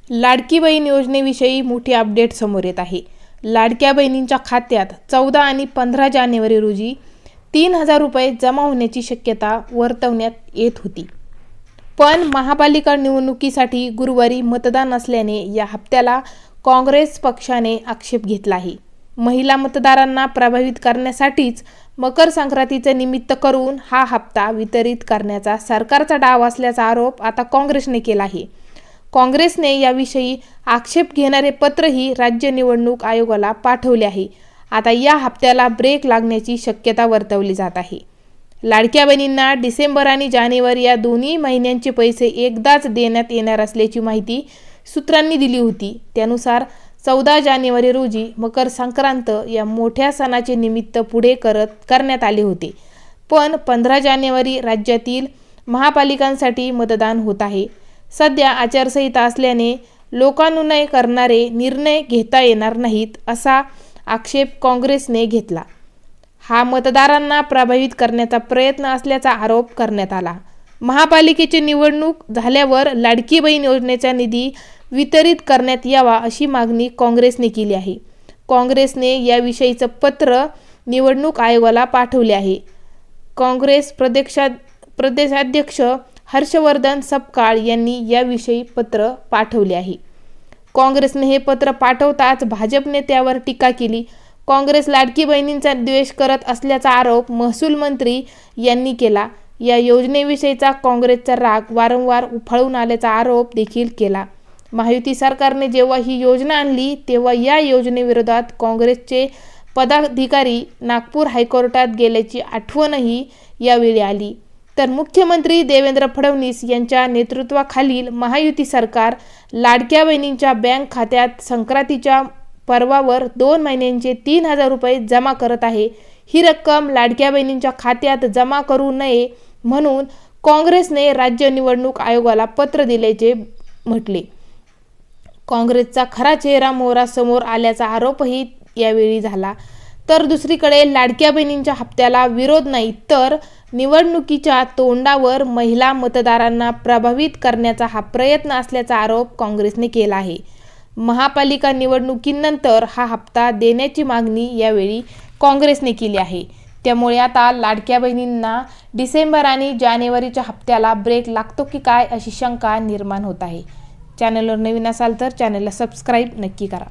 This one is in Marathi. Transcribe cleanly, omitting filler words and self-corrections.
लाडकी बहीण योजनेविषयी मोठी अपडेट समोर येत आहे। लाडक्या बहिणींच्या खात्यात 14 आणि 15 जानेवारी रोजी 3,000 रुपये जमा होण्याची शक्यता वर्तवण्यात येत होती। पण महापालिका निवडणुकीसाठी गुरुवारी मतदान असल्याने या हप्त्याला काँग्रेस पक्षाने आक्षेप घेतला आहे। महिला मतदारांना प्रभावित करण्यासाठीच मकर संक्रांतीचे निमित्त करून हा हप्ता वितरित करण्याचा सरकारचा डाव असल्याचा आरोप आता काँग्रेसने केला आहे। काँग्रेसने याविषयी आक्षेप घेणारे पत्रही राज्य निवडणूक आयोगाला पाठवले आहे। आता या हप्त्याला ब्रेक लागण्याची शक्यता वर्तवली जात आहे। लाडक्या बहिणींना डिसेंबर आणि जानेवारी या दोन्ही महिन्यांचे पैसे एकदाच देण्यात येणार असल्याची माहिती सूत्रांनी दिली होती। त्यानुसार 14 जानेवारी रोजी मकर संक्रांत या मोठ्या सणाचे निमित्त पुढे करण्यात आले होते। पण 15 जानेवारी राज्यातील महापालिकांसाठी मतदान होत आहे। सध्या आचारसंहिता असल्याने लोकानुनय करणारे निर्णय घेता येणार नाहीत असा आक्षेप काँग्रेसने घेतला। हा मतदारांना प्रभावित करण्याचा प्रयत्न असल्याचा आरोप करण्यात आला। महापालिकेची निवडणूक झाल्यावर लाडकी बहीण योजनेचा निधी वितरित करण्यात यावा अशी मागणी काँग्रेसने केली आहे। काँग्रेसने याविषयीचं पत्र निवडणूक आयोगाला पाठवले आहे। काँग्रेस प्रदेशाध्यक्ष हर्षवर्धन सपकाळ यांनी याविषयी पत्र पाठवले आहे। काँग्रेसने हे पत्र पाठवताच भाजपने त्यावर टीका केली। काँग्रेस लाडकी बहिणींचा द्वेष करत असल्याचा आरोप महसूल मंत्री यांनी केला। या योजनेविषयीचा काँग्रेसचा राग वारंवार उफाळून आल्याचा आरोप देखील केला। महायुती सरकारने जेव्हा ही योजना आणली तेव्हा या योजनेविरोधात काँग्रेसचे पदाधिकारी नागपूर हायकोर्टात गेल्याची आठवणही यावेळी आली। तर मुख्यमंत्री देवेंद्र फडणवीस यांच्या नेतृत्वाखालील महायुती सरकार लाडक्या बहिणींच्या बँक खात्यात संक्रांतीच्या पर्वावर 2 महिन्यांचे 3,000 रुपये जमा करत आहे। ही रक्कम लाडक्या बहिणींच्या खात्यात जमा करू नये म्हणून काँग्रेसने राज्य निवडणूक आयोगाला पत्र दिल्याचे म्हटले। काँग्रेसचा खरा चेहरा मोहरा समोर आल्याचा आरोपही यावेळी झाला। तर दुसरीकडे लाडक्या बहिणींच्या हप्त्याला विरोध नाही तर निवडणुकीच्या तोंडावर महिला मतदारांना प्रभावित करण्याचा हा प्रयत्न असल्याचा आरोप काँग्रेसने केला आहे। महापालिका निवडणुकीनंतर हा हप्ता देण्याची मागणी यावेळी काँग्रेसने केली आहे। त्यामुळे आता लाडक्या बहिणींना डिसेंबर आणि जानेवारीच्या हप्त्याला ब्रेक लागतो की काय अशी शंका निर्माण होत आहे। चॅनलवर नवीन असाल तर चॅनलला सबस्क्राईब नक्की करा।